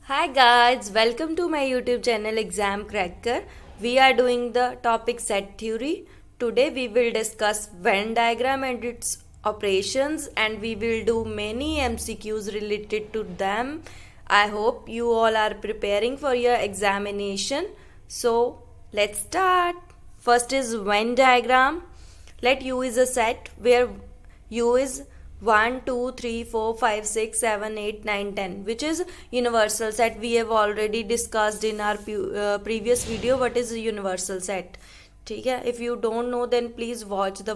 Hi guys, welcome to my YouTube channel Exam Cracker. We are doing the topic set theory. Today we will discuss Venn diagram and its operations and we will do many MCQs related to them. I hope you all are preparing for your examination. So let's start. First is Venn diagram. Let U is a set where U is 1, 2, 3, 4, 5, 6, 7, 8, 9, 10, which is universal set. We have already discussed in our previous video what is a universal set. ठीक है, if you don't know then please watch the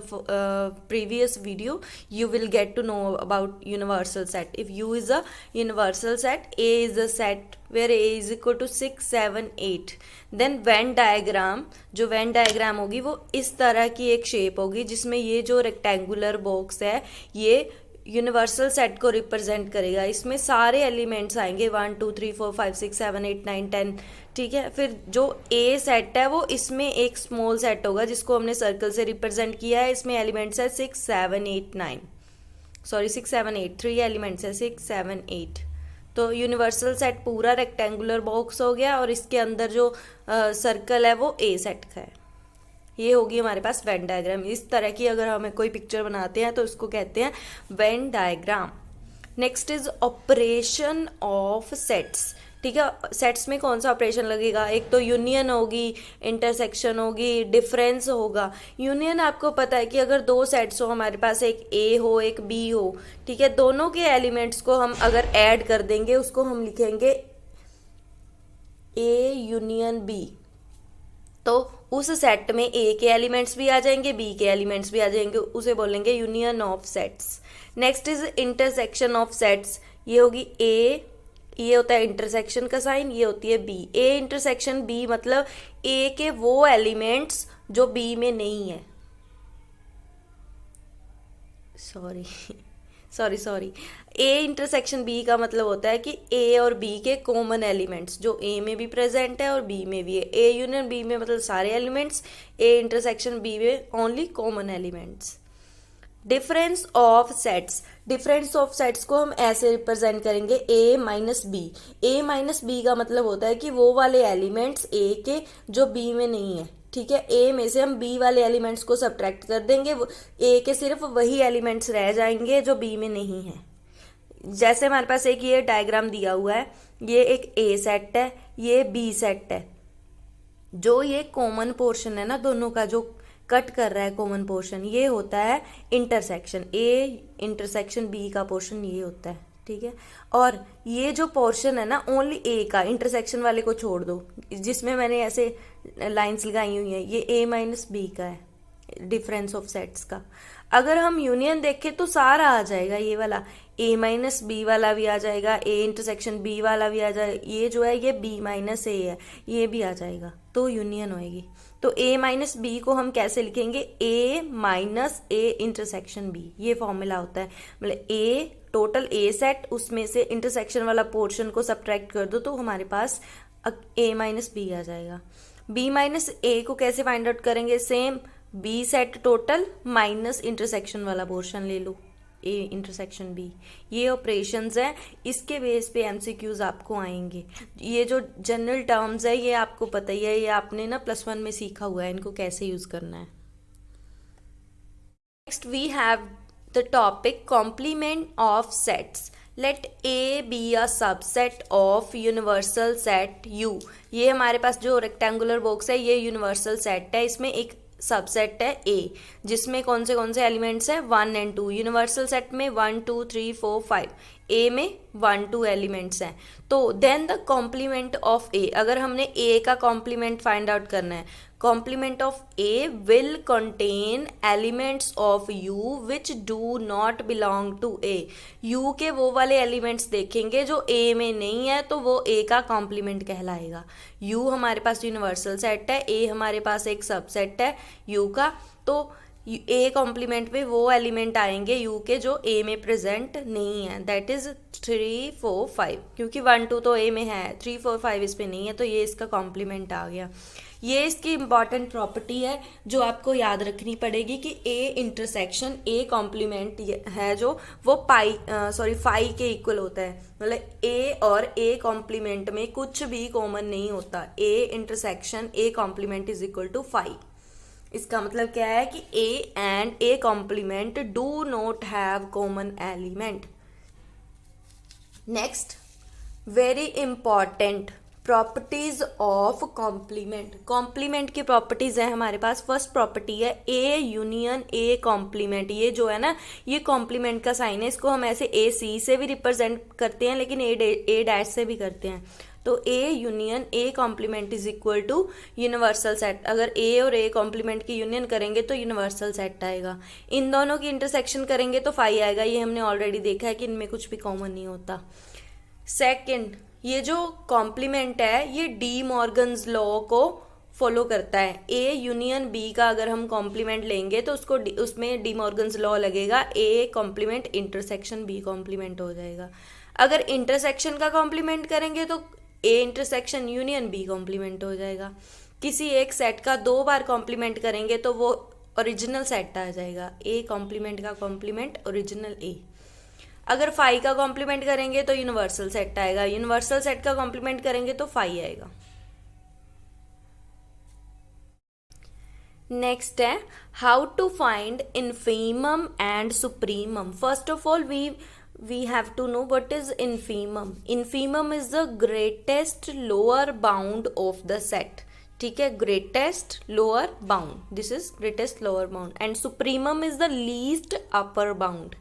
previous video. You will get to know about universal set. If U is a universal set, A is a set where A is equal to 6, 7, 8. Then Venn diagram, जो Venn diagram होगी वो इस तरह की एक shape होगी जिसमें ये जो रेक्टेंगुलर बॉक्स है ये यूनिवर्सल सेट को रिप्रेजेंट करेगा. इसमें सारे एलिमेंट्स आएंगे 1, 2, 3, 4, 5, 6, 7, 8, 9, 10. ठीक है, फिर जो ए सेट है वो इसमें एक स्मॉल सेट होगा जिसको हमने सर्कल से रिप्रेजेंट किया है. इसमें एलिमेंट्स है 6, 7, 8, 9. सॉरी 6, 7, 8, 3 एलिमेंट्स है 6, 7, 8. तो यूनिवर्सल सेट पूरा रेक्टेंगुलर बॉक्स हो गया और इसके अंदर जो सर्कल है वो ए सेट का है. ये होगी हमारे पास वेन डायग्राम. इस तरह की अगर हमें कोई पिक्चर बनाते हैं तो इसको कहते हैं Venn diagram. Next is operation of sets. ठीक है, सेट्स में कौन सा ऑपरेशन लगेगा? एक तो यूनियन होगी, इंटरसेक्शन होगी, डिफरेंस होगा. यूनियन आपको पता है कि अगर दो सेट्स हो हमारे पास, एक ए हो एक बी हो, ठीक है, दोनों के एलिमेंट्स को हम अगर ऐड कर देंगे उसको हम लिखेंगे ए यूनियन बी. तो उस सेट में ए के एलिमेंट्स भी आ जाएंगे, बी के एलिमेंट्स भी आ जाएंगे, उसे बोलेंगे union of sets. Next is intersection of sets. ये होगी ए, ये होता है इंटरसेक्शन का साइन, ये होती है बी. ए इंटरसेक्शन बी मतलब ए के वो एलिमेंट्स जो बी में नहीं है. सॉरी ए इंटरसेक्शन बी का मतलब होता है कि ए और बी के कॉमन एलिमेंट्स जो ए में भी प्रेजेंट है और बी में भी है. ए यूनियन बी में मतलब सारे एलिमेंट्स, ए इंटरसेक्शन बी में only common elements. Difference of sets. Difference of sets को हम ऐसे रिप्रेजेंट करेंगे ए माइनस बी. ए माइनस बी का मतलब होता है कि वो वाले एलिमेंट्स ए के जो बी में नहीं है. ठीक है, ए में से हम बी वाले एलिमेंट्स को सब्ट्रैक्ट कर देंगे, ए के सिर्फ वही एलिमेंट्स रह जाएंगे जो बी में नहीं है. जैसे हमारे पास एक ये डायग्राम दिया हुआ है, ये एक ए सेट है, ये बी सेट है. जो ये कॉमन पोर्शन है ना दोनों का, जो कट कर रहा है कॉमन पोर्शन, ये होता है इंटरसेक्शन. ए इंटरसेक्शन बी का पोर्शन ये होता है. ठीक है, और ये जो पोर्शन है ना ओनली ए का, इंटरसेक्शन वाले को छोड़ दो जिसमें मैंने ऐसे लाइंस लगाई हुई हैं, ये ए माइनस बी का है डिफरेंस ऑफ सेट्स का. अगर हम यूनियन देखें तो सारा आ जाएगा, ये वाला ए माइनस बी वाला भी आ जाएगा, ए इंटरसेक्शन बी वाला भी आ जाएगा, ये जो है ये बी माइनस ए है ये भी आ जाएगा, तो यूनियन होएगी. तो ए माइनस बी को हम कैसे लिखेंगे? ए माइनस ए इंटरसेक्शन बी. ये फॉर्मूला होता है. मतलब ए टोटल ए सेट, उसमें से इंटरसेक्शन वाला पोर्शन को सब्ट्रैक्ट कर दो तो हमारे पास ए माइनस बी आ जाएगा. बी माइनस ए को कैसे फाइंड आउट करेंगे? Same, B set total minus intersection वाला पोर्शन ले लो, ए इंटरसेक्शन बी. ये ऑपरेशंस हैं, इसके बेस पे एमसीक्यूज आपको आएंगे. ये जो जनरल टर्म्स है ये आपको पता ही है, ये आपने ना +1 में सीखा हुआ है इनको कैसे यूज करना है. Next we have the topic complement of sets. Let A B a subset of universal set U. ये हमारे पास जो रेक्टेंगुलर बॉक्स है ये यूनिवर्सल सेट है. इसमें एक सबसेट है ए जिसमें कौन से एलिमेंट्स है 1 and 2. यूनिवर्सल सेट में 1, 2, 3, 4, 5, ए में 1, 2 एलिमेंट्स हैं. तो then the complement of A, अगर हमने ए का कॉम्प्लीमेंट फाइंड आउट करना है, complement of A will contain elements of U which do not belong to A. U के वो वाले एलिमेंट्स देखेंगे जो ए में नहीं है तो वो ए का कॉम्प्लीमेंट कहलाएगा. यू हमारे पास यूनिवर्सल सेट है, ए हमारे पास एक सबसेट है यू का. तो ए कॉम्प्लीमेंट में वो एलिमेंट आएंगे यू के जो ए में प्रेजेंट नहीं है, दैट इज 3 4 5, क्योंकि 1 2 तो ए में है, 3 4 5 इस पे नहीं है, तो ये इसका कॉम्प्लीमेंट आ गया। ये इसकी इंपॉर्टेंट प्रॉपर्टी है जो आपको याद रखनी पड़ेगी कि ए इंटरसेक्शन ए कॉम्प्लीमेंट है जो वो फाई के इक्वल होता है, मतलब ए और ए कॉम्प्लीमेंट में कुछ भी कॉमन नहीं होता, A intersection A complement is equal to phi. इसका मतलब क्या है कि A and A complement do not have common element. Next, very important properties of complement. Complement की प्रॉपर्टीज है हमारे पास। फर्स्ट प्रॉपर्टी है ए यूनियन ए कॉम्प्लीमेंट। ये जो है ना, ये कॉम्प्लीमेंट का साइन है, इसको हम ऐसे ए सी से भी रिप्रेजेंट करते हैं, लेकिन ए डैश से भी करते हैं। तो A union A complement is equal to universal set. अगर ए और ए कॉम्प्लीमेंट की यूनियन करेंगे तो यूनिवर्सल सेट आएगा। इन दोनों की इंटरसेक्शन करेंगे तो फाई आएगा। ये हमने ऑलरेडी देखा है कि इनमें कुछ भी कॉमन नहीं होता। सेकंड, ये जो कॉम्प्लीमेंट है ये डी मॉर्गन्स लॉ को फॉलो करता है। ए यूनियन बी का अगर हम कॉम्प्लीमेंट लेंगे तो उसमें डी मॉर्गन्स लॉ लगेगा, A complement intersection B complement हो जाएगा। अगर इंटरसेक्शन का कॉम्प्लीमेंट करेंगे तो A intersection union B complement हो जाएगा। किसी एक सेट का 2 बार कॉम्प्लीमेंट करेंगे तो वो ओरिजिनल सेट आ जाएगा, ए कॉम्प्लीमेंट का कॉम्प्लीमेंट ओरिजिनल ए। अगर फाई का कॉम्प्लीमेंट करेंगे तो यूनिवर्सल सेट आएगा, यूनिवर्सल सेट का कॉम्प्लीमेंट करेंगे तो फाई आएगा। नेक्स्ट है how to find infimum and supremum. First of all we have to know what is infimum. Infimum is the greatest lower bound of the set. ठीक है, greatest lower bound, this is greatest lower bound, and supremum is the least upper bound.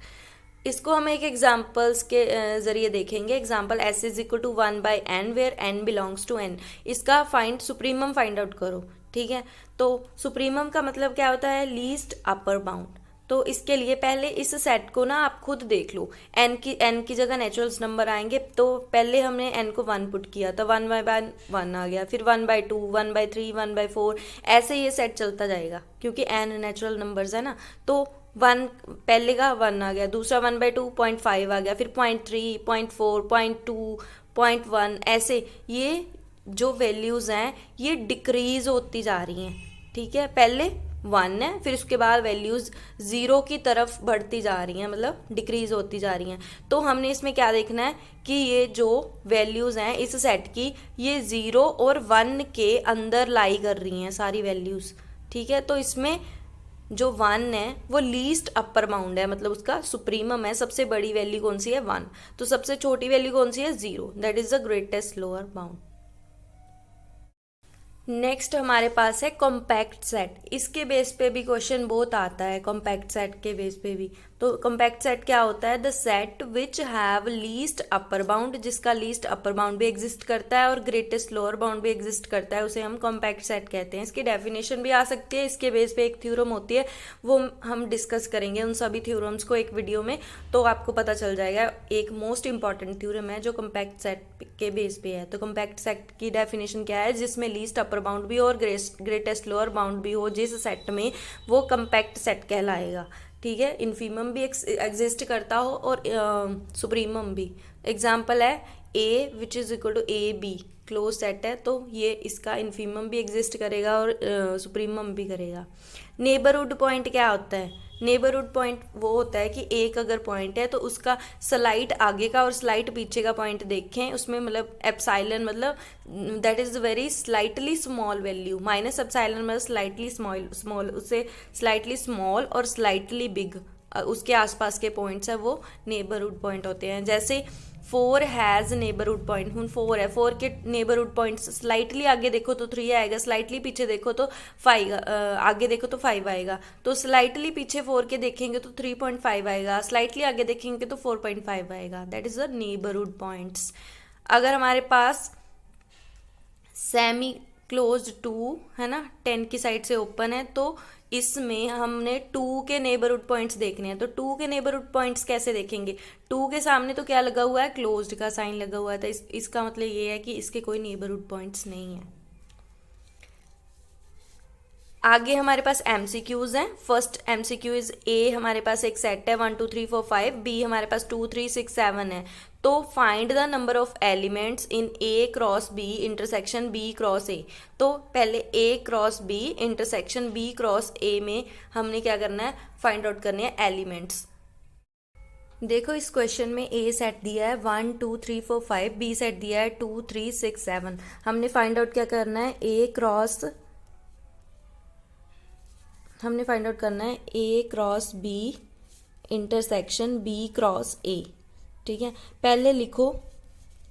इसको हम एक examples के जरिए देखेंगे। Example S is equal to 1 by N where N belongs to N. इसका supremum find out करो। ठीक है, तो सुप्रीमम का मतलब क्या होता है, लीस्ट अपर बाउंड। तो इसके लिए पहले इस सेट को ना आप खुद देख लो। एन की जगह नेचुरल्स नंबर आएंगे, तो पहले हमने एन को 1 पुट किया तो 1 बाई 1 आ गया, फिर 1 बाई 2, 1 बाई 3, 1 बाई 4, ऐसे ये सेट चलता जाएगा क्योंकि एन नेचुरल नंबर्स है ना। तो 1 पहले का 1 आ गया, दूसरा 1 बाई 2 0.5 आ गया, फिर 0.3, 0.4, 0.2, 0.1, ऐसे ये जो वैल्यूज हैं ये डिक्रीज होती जा रही हैं। ठीक है, पहले 1 है, फिर उसके बाद वैल्यूज 0 की तरफ बढ़ती जा रही हैं, मतलब डिक्रीज होती जा रही हैं। तो हमने इसमें क्या देखना है कि ये जो वैल्यूज हैं इस सेट की, ये 0 और 1 के अंदर लाई कर रही हैं सारी वैल्यूज। ठीक है, तो इसमें जो 1 है वो लीस्ट अपर बाउंड है, मतलब उसका सुप्रीमम है। सबसे बड़ी वैल्यू कौन सी है, 1। तो सबसे छोटी वैल्यू कौन सी है, 0, that is the greatest lower bound. Next हमारे पास है कॉम्पैक्ट सेट। इसके बेस पे भी क्वेश्चन बहुत आता है, कॉम्पैक्ट सेट के बेस पे भी। तो कॉम्पैक्ट सेट क्या होता है, the set which have least upper bound, जिसका लीस्ट अपर बाउंड भी एग्जिस्ट करता है और ग्रेटेस्ट लोअर बाउंड भी एग्जिस्ट करता है, उसे हम कॉम्पैक्ट सेट कहते हैं। इसकी डेफिनेशन भी आ सकती है, इसके बेस पे एक थ्योरम होती है, वो हम डिस्कस करेंगे उन सभी थ्योरम्स को एक वीडियो में, तो आपको पता चल जाएगा। एक मोस्ट इंपॉर्टेंट थ्योरम है जो कॉम्पैक्ट सेट के बेस पे है। तो कॉम्पैक्ट सेट की डेफिनेशन क्या है, जिसमें लीस्ट अपर बाउंड भी और ग्रेटेस्ट लोअर बाउंड भी हो जिस सेट में, वो कॉम्पैक्ट सेट कहलाएगा। ठीक है, इन्फीमम भी एग्जिस्ट करता हो और सुप्रीमम भी। एग्जाम्पल है A which is equal to A B, close set है, तो ये इसका इन्फीमम भी एग्जिस्ट करेगा और सुप्रीमम भी करेगा। नेबरहुड पॉइंट क्या होता है, नेबरहुड पॉइंट वो होता है कि एक अगर पॉइंट है तो उसका स्लाइट आगे का और स्लाइट पीछे का पॉइंट देखें, उसमें मतलब एप्साइलन मतलब that is very slightly small value, minus epsilon मतलब स्लाइटली स्मॉल, उससे स्लाइटली स्मॉल और स्लाइटली बिग, उसके आसपास के पॉइंट्स है वो नेबरहुड पॉइंट होते हैं। जैसे 4 हैज़ नेबरहुड पॉइंट, 4 है, 4 के नेबरहुड पॉइंट्स स्लाइटली आगे देखो तो 3 आएगा, स्लाइटली पीछे देखो तो 5, आगे देखो तो 5 आएगा। तो स्लाइटली पीछे 4 के देखेंगे तो 3.5 आएगा, स्लाइटली आगे देखेंगे तो 4.5 आएगा, that is the neighbourhood points. अगर हमारे पास सेमी क्लोज्ड 2 है ना, 10 की साइड से ओपन है, तो इसमें हमने 2 के नेबरहुड पॉइंट्स देखने हैं। तो 2 के नेबरहुड पॉइंट्स कैसे देखेंगे, 2 के सामने तो क्या लगा हुआ है, क्लोज्ड का साइन लगा हुआ है, तो इसका मतलब ये है कि इसके कोई नेबरहुड पॉइंट्स नहीं है। आगे हमारे पास MCQs हैं। फर्स्ट MCQ इज ए, हमारे पास एक सेट है 1 2 3 4 5, बी हमारे पास 2 3 6 7 है। तो find the number of elements in A cross B intersection B cross A. तो पहले A cross B intersection B cross A में हमने क्या करना है, फाइंड आउट करने हैं एलिमेंट्स। देखो इस क्वेश्चन में ए सेट दिया है 1 2 3 4 5, बी सेट दिया है 2 3 6 7। हमने फाइंड आउट क्या करना है, हमने फाइंड आउट करना है A cross B intersection B cross A. ठीक है, पहले लिखो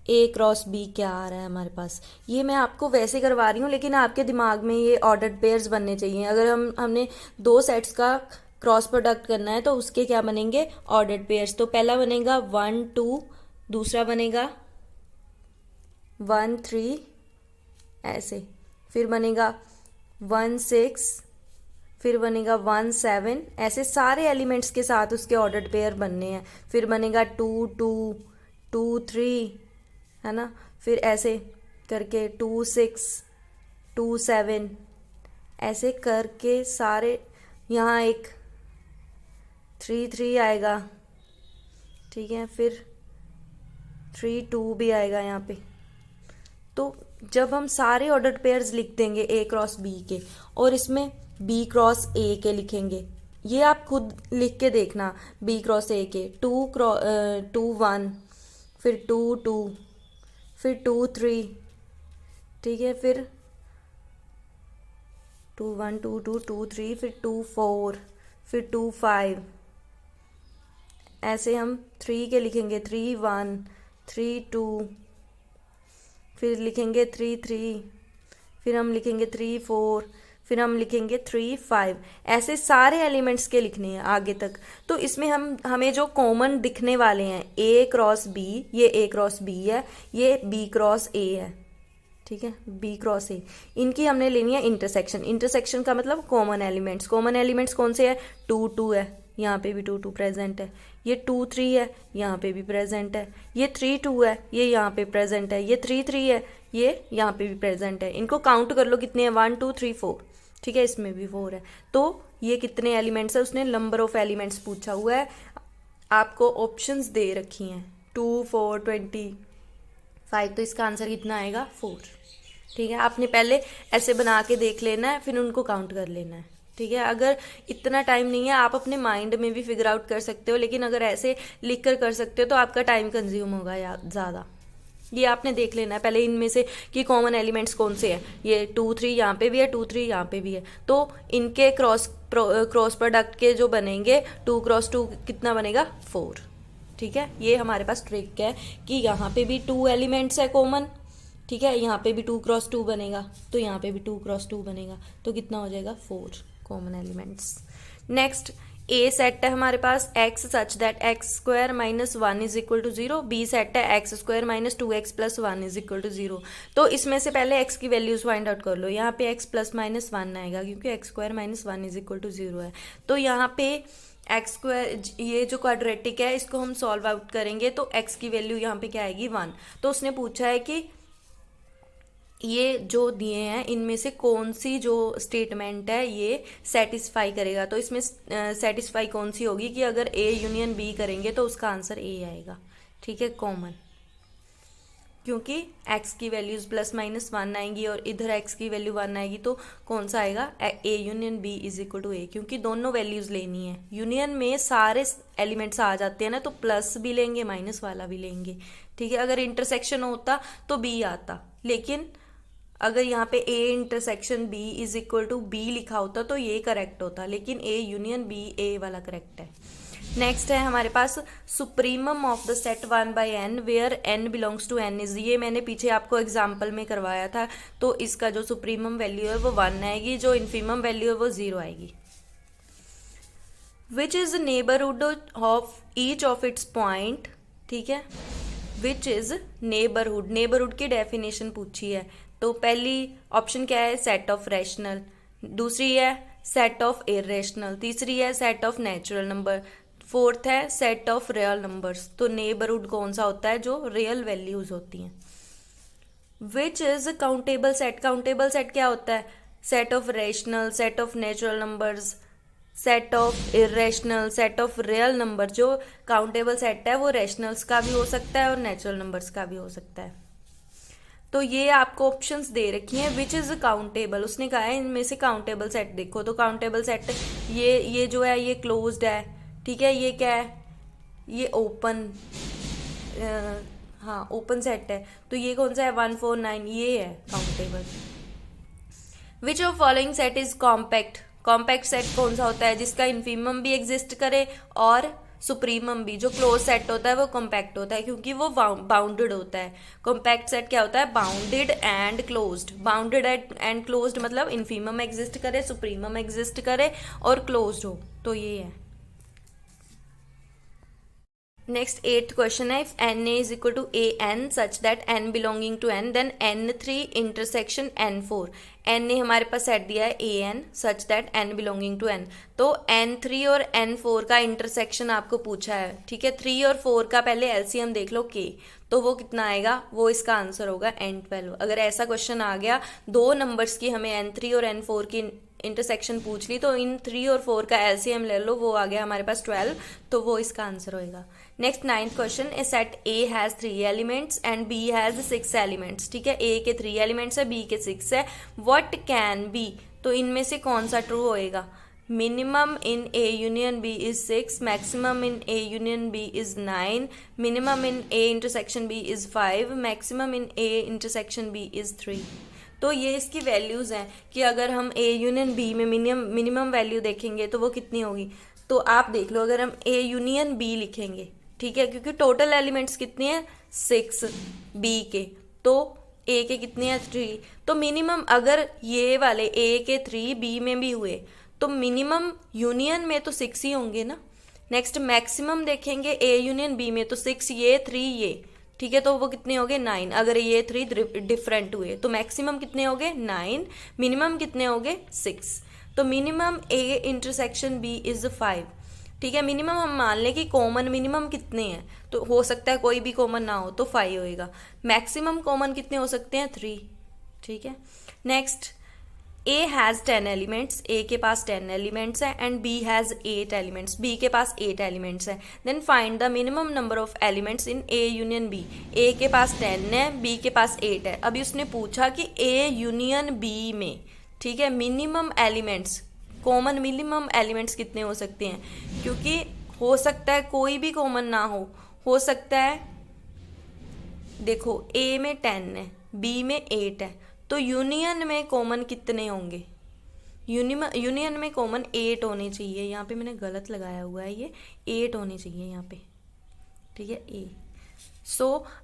ए क्रॉस बी क्या आ रहा है हमारे पास। ये मैं आपको वैसे करवा रही हूँ, लेकिन आपके दिमाग में ये ऑर्डर्ड पेयर्स बनने चाहिए। अगर हमने दो सेट्स का क्रॉस प्रोडक्ट करना है तो उसके क्या बनेंगे, ऑर्डर्ड पेयर्स। तो पहला बनेगा 1 2, दूसरा बनेगा 1 3, ऐसे, फिर बनेगा 1 6, फिर बनेगा 1 7, ऐसे सारे एलिमेंट्स के साथ उसके ऑर्डर्ड पेयर बनने हैं। फिर बनेगा 2 2 2 3, है ना, फिर ऐसे करके 2 6 2 7, ऐसे करके सारे, यहाँ एक 3 3 आएगा। ठीक है, फिर 3 2 भी आएगा यहाँ पे। तो जब हम सारे ऑर्डर्ड पेयर्स लिख देंगे ए क्रॉस बी के, और इसमें बी क्रॉस ए के लिखेंगे, ये आप खुद लिख के देखना। बी क्रॉस ए के 2 1, फिर 2 2, फिर 2 3, ठीक है, फिर 2 1 2 2 2 3, फिर 2 4, फिर 2 5, ऐसे हम 3 के लिखेंगे 3 1 3 2, फिर लिखेंगे 3 3, फिर हम लिखेंगे 3 4, फिर हम लिखेंगे 3 5, ऐसे सारे एलिमेंट्स के लिखने हैं आगे तक। तो इसमें हमें जो कॉमन दिखने वाले हैं, ए क्रॉस बी, ये ए क्रॉस बी है, ये बी क्रॉस ए है। ठीक है, बी क्रॉस ए, इनकी हमने लेनी है इंटरसेक्शन। इंटरसेक्शन का मतलब कॉमन एलिमेंट्स। कॉमन एलिमेंट्स कौन से है, 2 2 है, यहाँ पे भी 2 2 प्रेजेंट है, ये 2 3 है, यहाँ पे भी प्रेजेंट है, ये 3 2 है, ये यहाँ पे प्रेजेंट है, ये 3 3 है, ये यहाँ पे भी प्रेजेंट है। इनको काउंट कर लो कितने हैं, 1 2 3 4। ठीक है, इसमें भी 4 है। तो ये कितने एलिमेंट्स है, उसने नंबर ऑफ एलिमेंट्स पूछा हुआ है। आपको ऑप्शंस दे रखी हैं 2 4 25, तो इसका आंसर कितना आएगा, 4। ठीक है, आपने पहले ऐसे बना के देख लेना है, फिर उनको काउंट कर लेना है। ठीक है, अगर इतना टाइम नहीं है, आप अपने माइंड में भी फिगर आउट कर सकते हो, लेकिन अगर ऐसे लिख कर सकते हो तो आपका टाइम कंज्यूम होगा ज़्यादा। ये आपने देख लेना है पहले इनमें से कि कॉमन एलिमेंट्स कौन से हैं। ये 2 3 यहाँ पे भी है, 2 3 यहाँ पे भी है, तो इनके क्रॉस प्रोडक्ट के जो बनेंगे 2 क्रॉस 2 कितना बनेगा, 4। ठीक है, ये हमारे पास ट्रिक है कि यहाँ पे भी 2 एलिमेंट्स है कॉमन। ठीक है, यहाँ पे भी 2 क्रॉस 2 बनेगा, तो यहाँ पे भी 2 क्रॉस 2 बनेगा, तो कितना हो जाएगा, 4 common elements. Next, A set है हमारे पास x such that x square minus 1 is equal to 0, B set है x square minus 2x plus 1 is equal to 0। तो इसमें से पहले x की वैल्यूज फाइंड आउट कर लो। यहाँ पे x प्लस माइनस 1 आएगा, क्योंकि X square minus 1 is equal to 0 है। तो यहाँ पे एक्स स्क्वायर, ये जो क्वाड्रेटिक है, इसको हम सॉल्व आउट करेंगे तो x की वैल्यू यहाँ पे क्या आएगी, 1। तो उसने पूछा है कि ये जो दिए हैं इनमें से कौन सी जो स्टेटमेंट है ये सेटिस्फाई करेगा। तो इसमें सेटिस्फाई कौन सी होगी कि अगर ए यूनियन बी करेंगे तो उसका आंसर ए आएगा। ठीक है, कॉमन, क्योंकि x की वैल्यूज प्लस माइनस 1 आएंगी और इधर x की वैल्यू 1 आएगी, तो कौन सा आएगा, a union b is equal to a, क्योंकि दोनों वैल्यूज लेनी है। यूनियन में सारे एलिमेंट्स आ जाते हैं ना, तो प्लस भी लेंगे माइनस वाला भी लेंगे। ठीक है, अगर इंटरसेक्शन होता तो b आता, लेकिन अगर यहाँ पे a intersection b is equal to b लिखा होता तो ये करेक्ट होता, लेकिन a यूनियन b a वाला करेक्ट है। नेक्स्ट है हमारे पास supremum of the set 1 by n where n belongs to n इज, ये मैंने पीछे आपको एग्जाम्पल में करवाया था। तो इसका जो सुप्रीमम वैल्यू है वो 1 आएगी, जो इन्फीमम वैल्यू है वो 0 आएगी। Which is neighbourhood of each of its point. ठीक है, विच इज नेबरहुड, नेबरहुड की डेफिनेशन पूछी है। तो पहली ऑप्शन क्या है, सेट ऑफ रैशनल, दूसरी है सेट ऑफ इरेशनल, तीसरी है set of natural number, fourth है सेट ऑफ रियल नंबर्स। तो नेबरहुड कौन सा होता है, जो रियल वैल्यूज होती हैं। Which is countable set, countable set क्या होता है, set of rational, set of natural numbers, set of irrational, set of real number. जो काउंटेबल सेट है वो रेशनल्स का भी हो सकता है और नेचुरल नंबर्स का भी हो सकता है। तो ये आपको ऑप्शंस दे रखी हैं विच इज काउंटेबल। उसने कहा है इनमें से काउंटेबल सेट देखो। तो काउंटेबल सेट ये जो है ये क्लोज्ड है, ठीक है। ये क्या है, ये ओपन, हाँ ओपन सेट है। तो ये कौन सा है, 149, ये है countable. Which of following set is compact. Compact set कौन सा होता है, जिसका इन्फीमम भी एग्जिस्ट करे और सुप्रीमम भी। जो क्लोज सेट होता है वो कॉम्पैक्ट होता है क्योंकि वो बाउंडेड होता है। कॉम्पैक्ट सेट क्या होता है, bounded and closed. Bounded and closed मतलब इन्फीमम एग्जिस्ट करे, सुप्रीमम एग्जिस्ट करे और क्लोज्ड हो। तो ये है। नेक्स्ट 8th क्वेश्चन है, if n A is equal to A n such that n belonging to n then N3 intersection N4। N A हमारे पास सेट दिया है A n such that n belonging to n. तो N3 और N4 का intersection आपको पूछा है, ठीक है। 3 और 4 का पहले एलसीएम देख लो K, तो वो कितना आएगा, वो इसका आंसर होगा N12। अगर ऐसा क्वेश्चन आ गया, दो नंबर्स की हमें N3 और N4 की इंटरसेक्शन पूछ ली, तो इन 3 और 4 का एलसीएम ले लो, वो आ गया हमारे पास 12, तो वो इसका आंसर होएगा। Next 9th question, A set A has 3 elements and B has 6 elements, ठीक है। ए के 3 एलिमेंट्स है, बी के 6 है। व्हाट कैन बी, तो इनमें से कौन सा ट्रू होएगा। Minimum in A union B is 6, maximum in A union B is 9, minimum in A intersection B is 5, maximum in A intersection B is 3। तो ये इसकी वैल्यूज हैं कि अगर हम ए यूनियन बी में मिनिमम वैल्यू देखेंगे तो वो कितनी होगी। तो आप देख लो, अगर हम ए यूनियन बी लिखेंगे, ठीक है, क्योंकि टोटल एलिमेंट्स कितनी है 6 बी के, तो ए के कितने हैं 3। तो मिनिमम अगर ये वाले ए के 3 बी में भी हुए तो मिनिमम यूनियन में तो 6 ही होंगे ना। नेक्स्ट मैक्सिमम देखेंगे ए यूनियन बी में, तो 6 ये 3 ये, ठीक है, तो वो कितने हो गए 9। अगर ये 3 डिफरेंट हुए तो मैक्सिमम कितने हो गए 9, मिनिमम कितने हो गए 6। तो minimum A intersection B is 5, ठीक है। मिनिमम हम मान लें कि कॉमन मिनिमम कितने हैं, तो हो सकता है कोई भी कॉमन ना हो तो 5 होएगा। मैक्सिमम कॉमन कितने हो सकते हैं 3, ठीक है। Next, A has 10 elements, A के पास 10 एलिमेंट्स है and B has 8 elements, B के पास 8 एलिमेंट्स है। Then find the minimum number of elements in A union B. A के पास 10 है, बी के पास 8 है। अभी उसने पूछा कि ए यूनियन बी में, ठीक है, minimum elements, common minimum elements कितने हो सकते हैं, क्योंकि हो सकता है कोई भी कॉमन ना हो सकता है, देखो ए में 10 है, बी में 8 है, तो यूनियन में कॉमन कितने होंगे, यूनियन में कॉमन 8 होने चाहिए। यहाँ पे मैंने गलत लगाया हुआ है, ये 8 होने चाहिए यहाँ पे, ठीक है ए।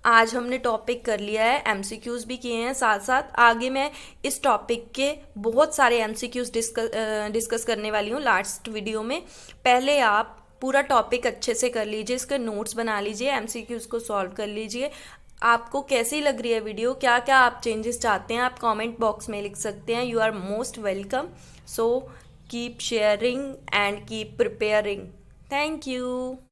आज हमने टॉपिक कर लिया है, एमसीक्यूज भी किए हैं साथ साथ। आगे मैं इस टॉपिक के बहुत सारे एमसीक्यूज डिस्कस करने वाली हूँ लास्ट वीडियो में। पहले आप पूरा टॉपिक अच्छे से कर लीजिए, इसके नोट्स बना लीजिए, एमसीक्यूज को सॉल्व कर लीजिए। आपको कैसी लग रही है वीडियो, क्या क्या आप चेंजेस चाहते हैं, आप कमेंट बॉक्स में लिख सकते हैं। You are most welcome. So keep sharing and keep preparing. Thank you.